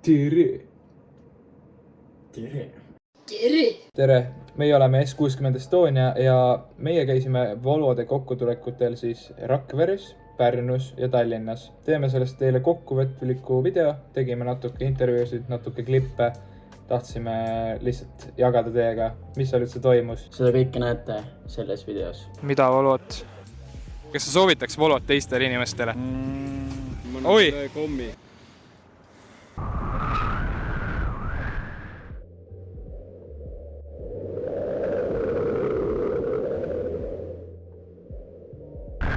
Tere! Tere! Meie oleme S60 Estonia ja meie käisime Volvode kokkutulekutel siis Rakveres, Pärnus ja Tallinnas. Teeme sellest teile kokkuvõtliku video, tegime natuke intervjuusid, natuke klippe. Tahtsime lihtsalt jagada teiega, mis seal üldse toimus. Seda kõike näete selles videos. Mida Volvot? Kas sa soovitaks Volvot teistele inimestele? Oi! Kommi.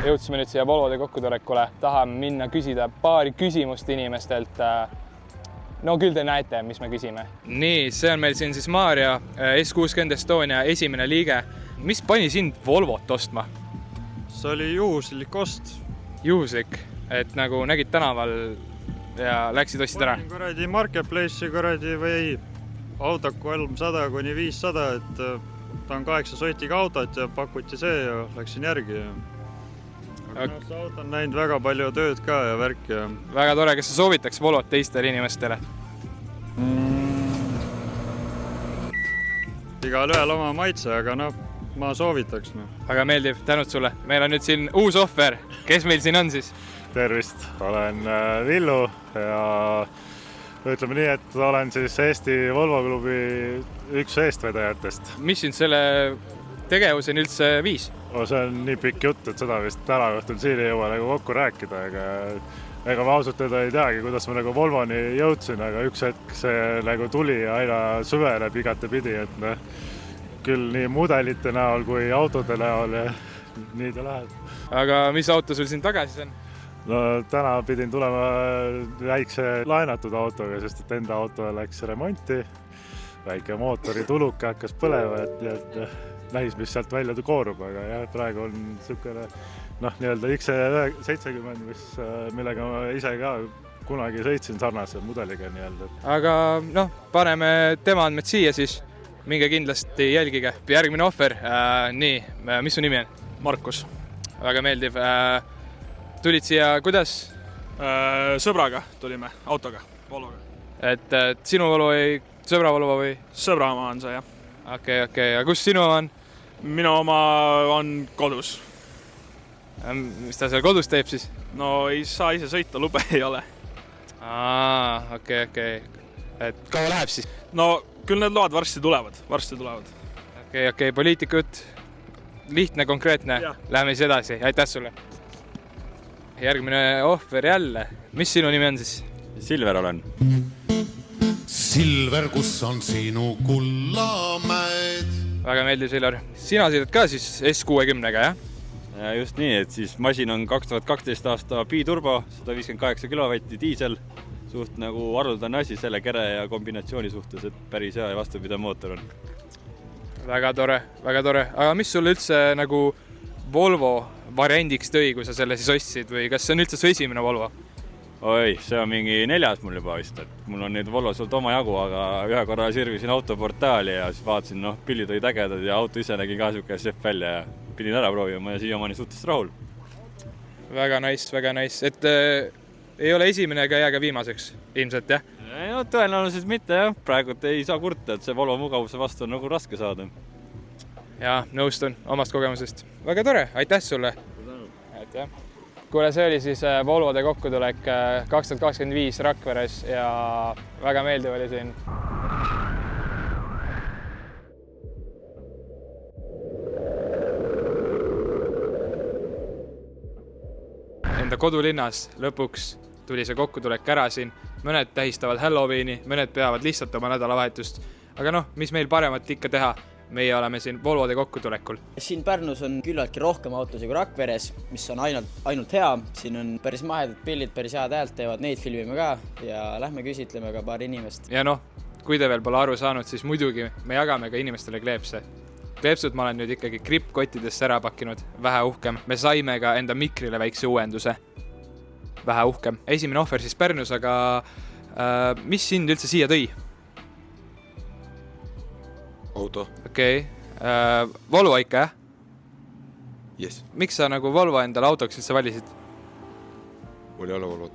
Jõudsime nüüd siia Volvode kokkutulekule. Tahame minna küsida paari küsimust inimestelt. No küll te näete, mis me küsime. Nii, see on meil siin siis Maarja, S60 Estonia esimene liige. Mis pani sind Volvot ostma? See oli juhuslik ost. Juhuslik, et nagu nägid tänaval ja läksid ostsid ära? Panin kuradi Marketplace'i kuradi või Autoku 300 kuni 500, et ta on 8 sotiga autot ja pakuti see ja läksin järgi. Aga see auto on näinud väga palju tööd ka ja värki. Ja... Väga tore, kas sa soovitaks Volvot teistele inimestele? Igal ühel oma maitse, aga ma soovitaks. Väga meeldiv, tänud sulle. Meil on nüüd siin uus ohver. Kes meil siin on siis? Tervist, olen Villu ja ütleme nii, et olen siis Eesti Volvo klubi üks eestvedajatest. Mis sind selle tegevuseni üldse viis? See on nii pikk jutt, et seda vist täna õhtul siin ei jõua nagu kokku rääkida. Ega ma ausalt ei teagi, kuidas ma nagu Volvoni jõudsin, aga üks hetk see nagu tuli ja aina süveneb igate pidi, et küll nii mudelite näol kui autode näol ja nii ta läheb. Aga mis auto sul siin tagasi on? No täna pidin tulema väikse laenatud autoga, sest et enda auto läks remonti. Väike mootori tuluke hakkas põlema, et näis, mis sealt välja koorub, aga jah, praegu on niisugune nii-öelda XC70, millega ma ise ka kunagi sõitsin sarnase mudeliga nii-öelda. Aga paneme tema andmed siia siis. Minge kindlasti jälgige. Järgmine ohver. Nii, mis su nimi on? Markus. Väga meeldiv. Tulid siia, kuidas? Sõbraga tulime, autoga, Volvoga. Et sinu Volvo või sõbra Volvo või? Sõbra oma on see, jah. Okei. Ja kus sinu oma on? Minu oma on kodus. Mis ta seal kodus teeb siis? No ei saa ise sõita, lube ei ole. Okei. Et kaua läheb siis? No küll need load varsti tulevad. Okei, poliitikut. Lihtne, konkreetne. Ja. Läheme siis edasi. Aitäh sulle. Järgmine ohver jälle. Mis sinu nimi on siis? Silver olen. Silver, kus on sinu kullamäed? Väga meeldiv, Silver. Sina sõidad ka siis S60-ga, jah? Ja just nii, et siis masin on 2012 aasta biturbo, 158 kW diisel. Suht nagu haruldane asi selle kere ja kombinatsiooni suhtes, et päris hea ja vastupidav mootor on. Väga tore. Aga mis sulle üldse nagu Volvo variandiks tõi, kui sa selle siis ostsid või kas see on üldse su esimene Volvo? Oi, see on mingi 4. mul juba vist, et mul on neid Volvos olnud oma jagu, aga ühe korra sirvisin autoportaali ja siis vaatasin, pildid olid ägedad ja auto ise nägi ka siuke šef välja ja pidin ära proovima ja siiamaani suhteliselt rahul. Väga nice, et ei ole esimene ega jää ka viimaseks ilmselt, jah? No tõenäoliselt mitte, jah. Praegu ei saa kurta, et see Volvo mugavuse vastu on nagu raske saada. Jaa, nõustun omast kogemusest. Väga tore, aitäh sulle! Aitäh! Kuule, see oli siis Volvode kokkutulek 2025 Rakveres ja väga meeldiv oli siin. Enda kodulinnas lõpuks tuli see kokkutulek ära siin. Mõned tähistavad Halloweeni, mõned peavad lihtsalt oma nädalavahetust. Aga mis meil paremat ikka teha? Meie oleme siin Volvode kokkutulekul. Siin Pärnus on küllaltki rohkem autosi kui Rakveres, mis on ainult hea. Siin on päris mahedad pildid, päris head häält teevad, neid filmime ka ja lähme küsitleme ka paar inimest. Ja kui te veel pole aru saanud, siis muidugi me jagame ka inimestele kleepse. Kleepsud ma olen nüüd ikkagi grippkottidesse ära pakkinud, vähe uhkem. Me saime ka enda mikrile väikse uuenduse. Vähe uhkem. Esimene ohver siis Pärnus, aga mis sind üldse siia tõi? Auto. Okei. Volvo ikka, jah? Yes. Miks sa nagu Volvo endale autoks üldse valisid? Mul ei ole Volvo.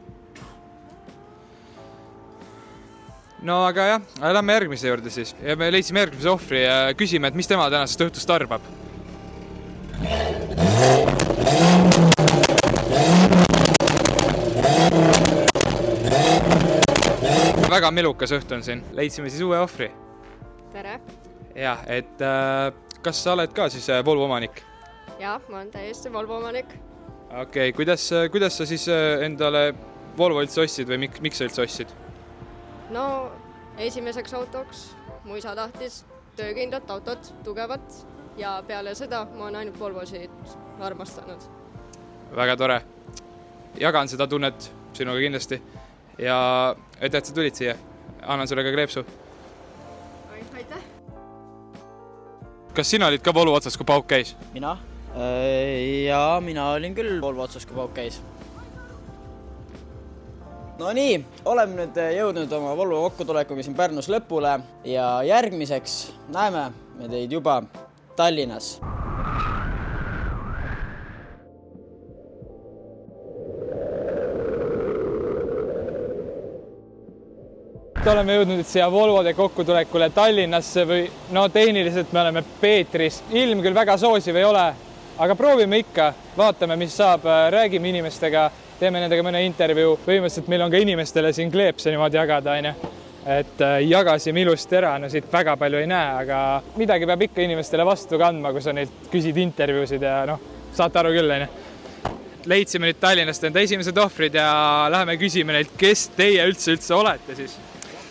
no aga jah, lähme järgmise juurde siis ja me leidsime järgmise ohvri ja küsime, et mis tema tänasest õhtust arvab. Väga melukas õhtu on siin, leidsime siis uue ohvri. Tere! Jah, et kas sa oled ka siis Volvo omanik? Jah, ma olen täiesti Volvo omanik. Okei, kuidas sa siis endale Volvo üldse ostsid või miks sa üldse ostsid? No, esimeseks autoks mu isa tahtis töökindlat autot, tugevat ja peale seda ma olen ainult Volvosid armastanud. Väga tore. Jagan seda tunnet sinuga kindlasti ja aitäh, et sa tulid siia. Annan sulle ka kleepsu. Aitäh! Kas sina olid ka Volvo otsas, kui pauk käis? Mina? Jaa, mina olin küll Volvo otsas, kui pauk käis. No nii, oleme nüüd jõudnud oma Volvo kokkutulekuga siin Pärnus lõpule ja järgmiseks näeme me teid juba Tallinnas. Oleme jõudnud siia Volvode kokkutulekule Tallinnasse või no tehniliselt me oleme Peetris. Ilm küll väga soosiv ei ole, aga proovime ikka, vaatame, mis saab, räägime inimestega, teeme nendega mõne intervjuu. Põhimõtteliselt meil on ka inimestele siin kleepse niimoodi jagada, et jagasime ilusti ära, no siit väga palju ei näe, aga midagi peab ikka inimestele vastu kandma, kui sa neilt küsid intervjuusid ja noh, saate aru küll, Leidsime nüüd Tallinnast enda esimesed ohvrid ja läheme küsime neilt, kes teie üldse olete siis.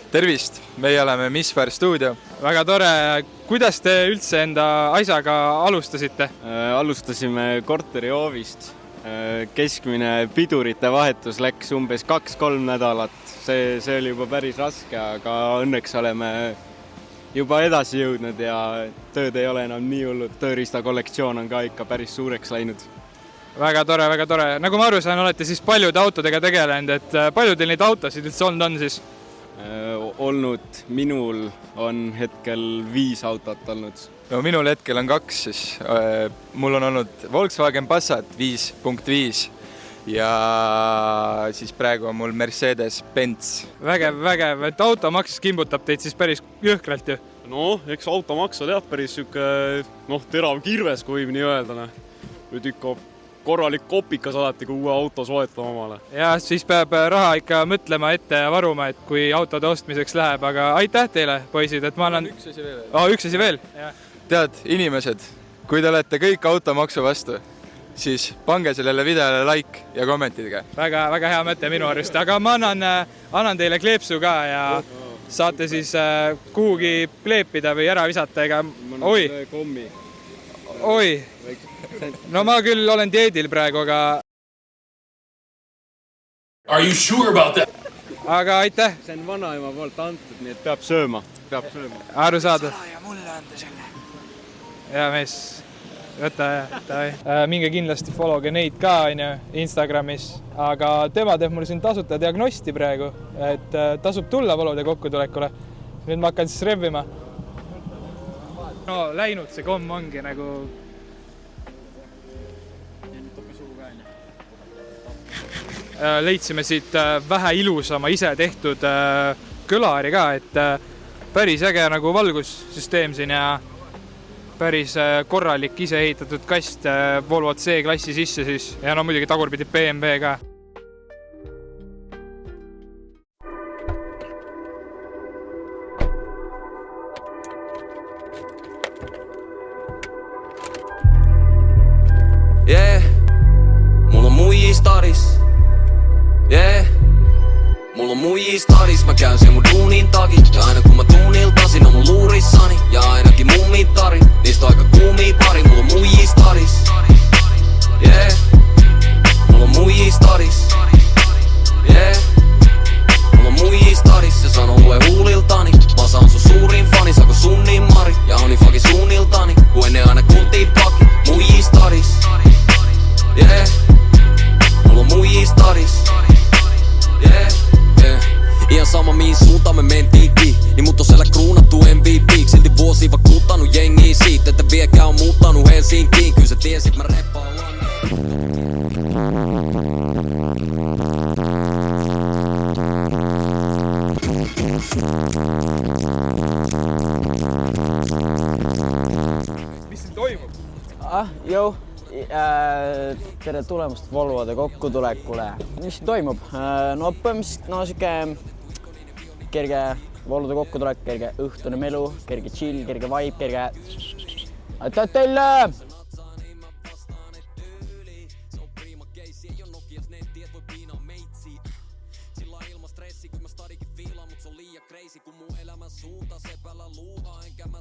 Tervist, meie oleme Misfire Studio. Väga tore. Kuidas te üldse enda asjaga alustasite? Alustasime korterihoovist. Keskmine pidurite vahetus läks umbes 2-3 nädalat. See oli juba päris raske, aga õnneks oleme juba edasi jõudnud ja tööd ei ole enam nii hullud. Tööriista kollektsioon on ka ikka päris suureks läinud. Väga tore, väga tore. Nagu ma aru saan, olete siis paljude autodega tegelenud, et palju teil neid autosid üldse on siis? Olnud minul on hetkel 5 autot olnud. No minul hetkel on 2 siis. Mul on olnud Volkswagen Passat 5.5 ja siis praegu on mul Mercedes-Benz. Vägev, et automaks kimbutab teid siis päris jõhkralt ju? No, eks automaks on jah päris terav kirves, kui võib nii öelda. Nüüd ikka korralik kopikas alati, kui uue auto soetama omale. Ja siis peab raha ikka mõtlema ette ja varuma, et kui autode ostmiseks läheb, aga aitäh teile, poisid, et ma annan... Üks asi veel. Üks asi veel? Tead, inimesed, kui te olete kõik automaksu vastu, siis pange sellele videole like ja kommentige. Väga hea mõte minu arust, aga ma annan teile kleepsu ka ja saate siis kuhugi kleepida või ära visata ega... Oi! No ma küll olen dieedil praegu, aga... Are you sure about that? Aga aitäh! See on vanaema poolt antud, nii et peab sööma. Aru saada. Ja mulle anda selle. Ja mees, võta ja. Minge kindlasti followge neid ka Instagramis, aga tema teeb mulle siin tasuta diagnosti praegu, et tasub tulla Volvode kokkutulekule. Nüüd ma hakkan siis revvima. No läinud see komm ongi nagu... Leidsime siit vähe ilusama ise tehtud kõlari ka, et päris äge nagu valgussüsteem siin ja päris korralik ise ehitatud kast Volvo C-klassi sisse siis ja no muidugi tagurpidi BMW ka. Mul on muijis taris. Mul on muijis taris, mä käyn siellä mun duunin takin. Ja aina kun mä tuuniltasin, on mun luurissani. Ja ainakin mummit tarin, niistä on aika kuumia pari. Mulla on muijis taris. Mulla on muijis taris. Mulla on muijis taris, se sanoo lue huuliltani. Mä saan sun suurin fani, saako sun niin mari. Ja on niin fucking suunniltani, kun ennen aina kultiin paki. Muijis taris. Mulla on muijis taris. Ihan sama mihin suuntaan me mentiinkin, niin mut on siellä kruunattu MVP. Silti vuosia vakuuttanut jengiä siitä, että viekään on muuttanut Helsinkiin. Kyllä sä tiesit mä reppaan lanne. Mis siin toimub? Jõu, tere tulemast Volvode kokkutulekule. Mis siin toimub? No põhimõtteliselt siuke kerge Volvode kokkutulek, kerge õhtune melu, kerge chill, kerge vibe, kerge... Aitäh teile!